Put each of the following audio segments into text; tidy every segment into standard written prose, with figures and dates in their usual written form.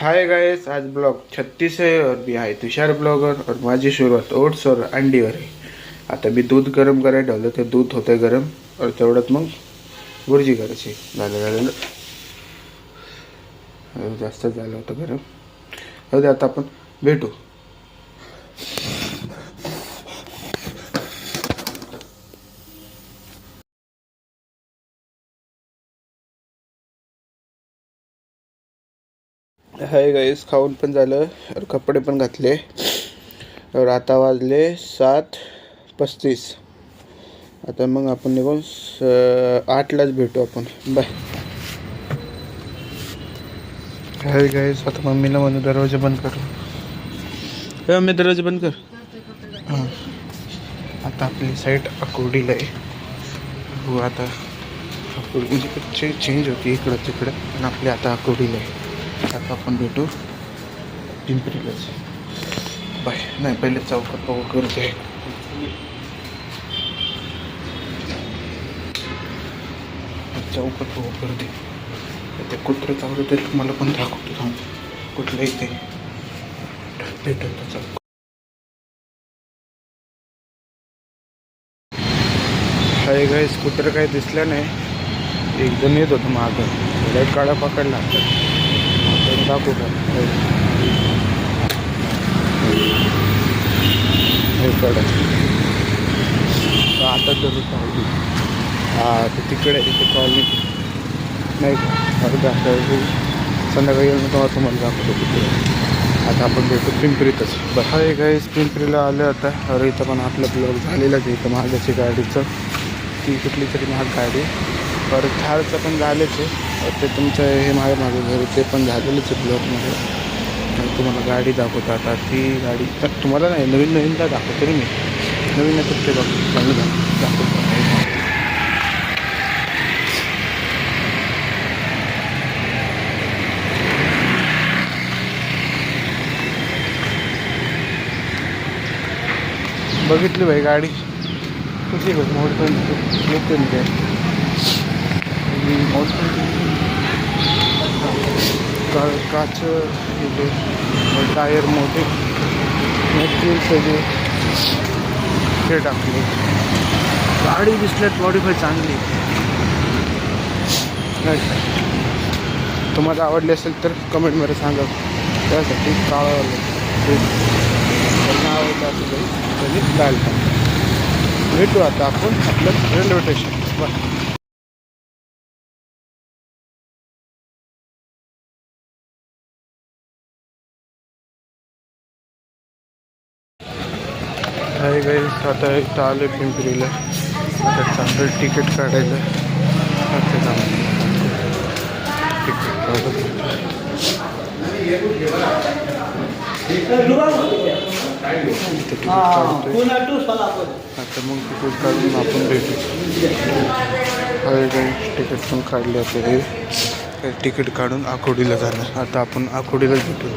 Hi guys, आज blog 36 है और भी आहे तुषार ब्लॉगर और माझी सुरुवात ओट्स और अंडीवर आहे। आता मी दूध गरम करायला ठेवलं ते दूध होतं गरम और तेवढ्यात मग बुर्जी करायची। झालं जास्त झालं होतं गरम। आता आपण भेटू। हाय गाइस, खाऊन पण झालं और कपडे पण घातले और आता वाजले 7:35। आता मग आपण निघून 8लाच भेटू आपण। बाय। हाय गाइस, आता मम्मीला म्हणून दरवाजा बंद कर। हे मम्मी दरवाजा बंद कर। हां, आता आपली साईट अकोडीला आहे। हो, आता अकोडी म्हणजे चेंज होती इकडं तिकडं, पण आपली आता अकोडीला आहे। आता आपण भेटू पिंपरीलाच। बाय। नाही, पहिले चौकात करते। चौकात करते ते कुत्रं चावलं तरी तुम्हाला पण दाखवतो। थांब, कुठलं इथे भेटत चौक। हाय गाइस, कुत्रं काही दिसलं नाही। एक जण येत होतं मागं, लाईट काढा पकडला दाखवू का? आता तर पाहिजे। हां, ते तिकडे इथे कॉलनी नाही का? संध्याकाळी येऊन तेव्हा तुम्हाला दाखवतो तिकडे। आता आपण भेटू पिंपरीतच। बरं, हाय गाइस, पिंपरीला आलं आता। अरे इथं पण आपलं ब्लॉग झालेलाच आहे। इथं महागाची गाडीचं ती कुठली तरी महाग गाडी परत थारचं पण झालेच आहे। ते तुमचं हे मागे घर ते पण झालेलंच आहे ब्लॉगमध्ये। तुम्हाला गाडी दाखवतो आता। ती गाडी तर तुम्हाला नाही, नवीनदा दाखवतो मी। नवीन तर ते बघ चांगलं दाखवतो। बघितली भाई गाडी कुठली बघ, मोडपण येते ना ते काच टायर मोठे मटेरियल सगळे ते टाकले। गाडी दिसल्यात मॉडिफाय चांगली नाही। तुम्हाला आवडली असेल तर कमेंटमध्ये सांगा। त्यासाठी काळं आवडलं असेल तरी लाल टाका। भेटू आता आपण आपलं रेल्वे स्टेशन। बरं, हाय गाइस, आता इथं आलो पिंपरीला। आता चांगलं तिकीट काढायला तिकीट काढत आता मग तिकीट काढून आपण भेटू। हाय गाइस, तिकीट पण काढले आता। तिकीट काढून आकोडीला जाणार। आता आपण आकोडीलाच भेटू।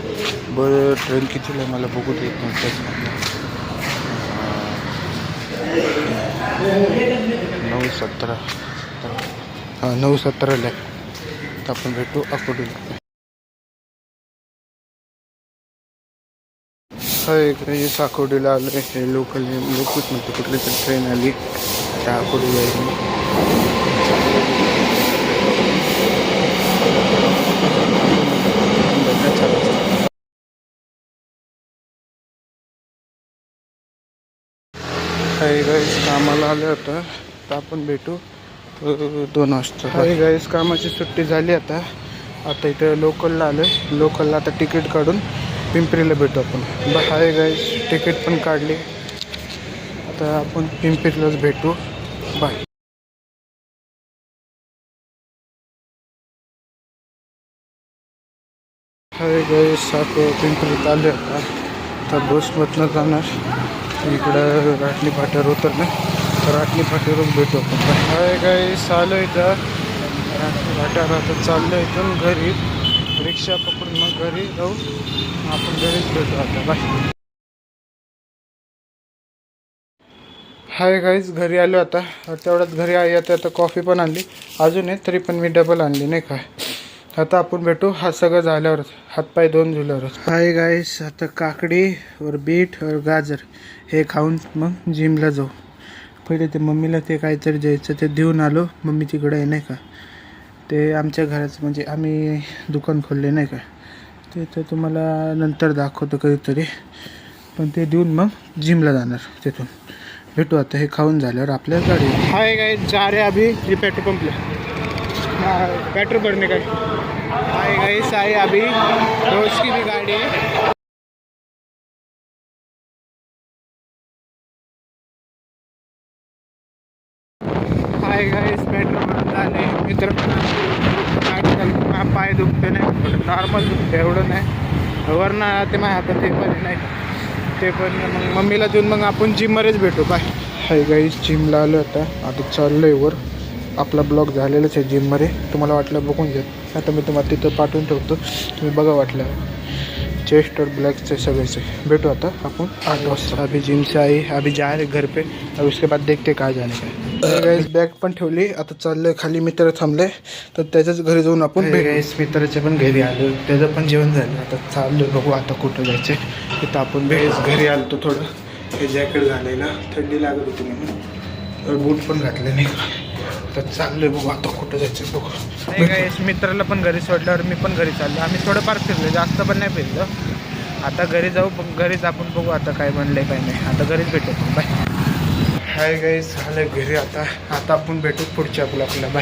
बरं, ट्रेन कितीला आहे मला बघू देत नव्हतं। 9:17। हां, 9:17ला आहे। तर आपण भेटू अकोडीला। हाय गाइस, अकोडीला आलो आहे। हे लोकच नव्हतं, कुठली तरी ट्रेन आली त्या अकोडीला आहे। हाय गाइस, कामाला आलं होतं तर आपण भेटू 2 वाजता। हाय गाइस, कामाची सुट्टी झाली आता। आता इथं लोकलला आलो आहे। लोकलला आता तिकीट काढून पिंपरीला भेटू आपण। हाय गाइस, तिकीट पण काढली। आता आपण पिंपरीलाच भेटू। बाय। हाय गाइस, पिंपरीत आले आता। आता बसमधनं जाणार इकडं राटणी फाट्यावर उतरणार, राटणी फाट्यावरच भेटू आपण। हाय गाइस, आलो इथं राटणी फाट्यावर। आता चाललं इथून घरी, रिक्षा पकडून मग घरी जाऊ। आपण घरीच भेटू आता। बाय। हाय गाइस, घरी आलो आता। तेवढ्यात घरी येतं आता कॉफी पण आणली अजून आहे तरी पण मी डबल आणली नाही का। आता आपण भेटू हा सगळं झाल्यावरच, हातपाय धुवून झाल्यावरच. हाय गाईस, आता काकडी और बीट और गाजर हे खाऊन मग जिमला जाऊ. पहिले ते मम्मीला ते काहीतरी द्यायचं ते देऊन आलो. मम्मी तिकडे आहे नाही का, ते आमच्या घराचं म्हणजे आम्ही दुकान खोलले नाही का, ते तर तुम्हाला नंतर दाखवतो कधीतरी. पण ते देऊन मग जिमला जाणार. तिथून भेटू. आता हे खाऊन झाल्यावर आपल्या गाडी. हाय गाइस, जा रहे अभी ये पेट्रोल पंप पे पेट्रोल भरने का. हाय गाइस, आए अभी दोस्त की भी गाड़ी है. हाय गाइस, पेट्रोल भरून झाले. मित्र गाडी चालू, पाय दुखते नाही, नॉर्मल दुखते, एवढं नाही. वरनं ते माझ्या हातात ते पण नाही, ते पण मग मम्मीला देऊन मग आपण जिममध्येच भेटू. बाय. हाय गाईस, जिमला आलो. आता चाललो आहे वर. आपला ब्लॉग झालेलाच आहे जिममध्ये. तुम्हाला वाटलं बघून घ्या. आता मी तुम्हाला तिथं पाठवून ठेवतो, तुम्ही बघा वाटलं. चेस्ट और ब्लॅकचे सगळेचे भेटू आता आपण 8 वाजता. अभी जिम से आई, अभी जा रहे घर पे और उसके बाद देखते काय जाणे काय. गाईस बॅग पण ठेवली. आता चाललोय खाली. मित्र थांबले तर त्याच्याच घरी जाऊन आपण गाईस मित्राच्या पण घरी आलो. त्याचं पण जेवण झालं. आता चाललोय बघू आता कुठं जायचं. तिथं आपण घरी आलो तो थोडं हे जॅकेट घालायला, थंडी लागत होती म्हणून बूट पण घातले नाही. तर चाललोय बघू आता कुठं जायचं बघू. गाईस मित्राला पण घरी सोडल्यावर मी पण घरी चाललो. आम्ही थोडंफार फिरलो, जास्त पण नाही फिरलो. आता घरी जाऊ, घरीच आपण बघू आता काय बनलंय काय नाही. आता घरीच भेटू. बाय. हाय गाईस, झालं घरी. आता आपण भेटू पुढच्या ब्लॉगला. बाय.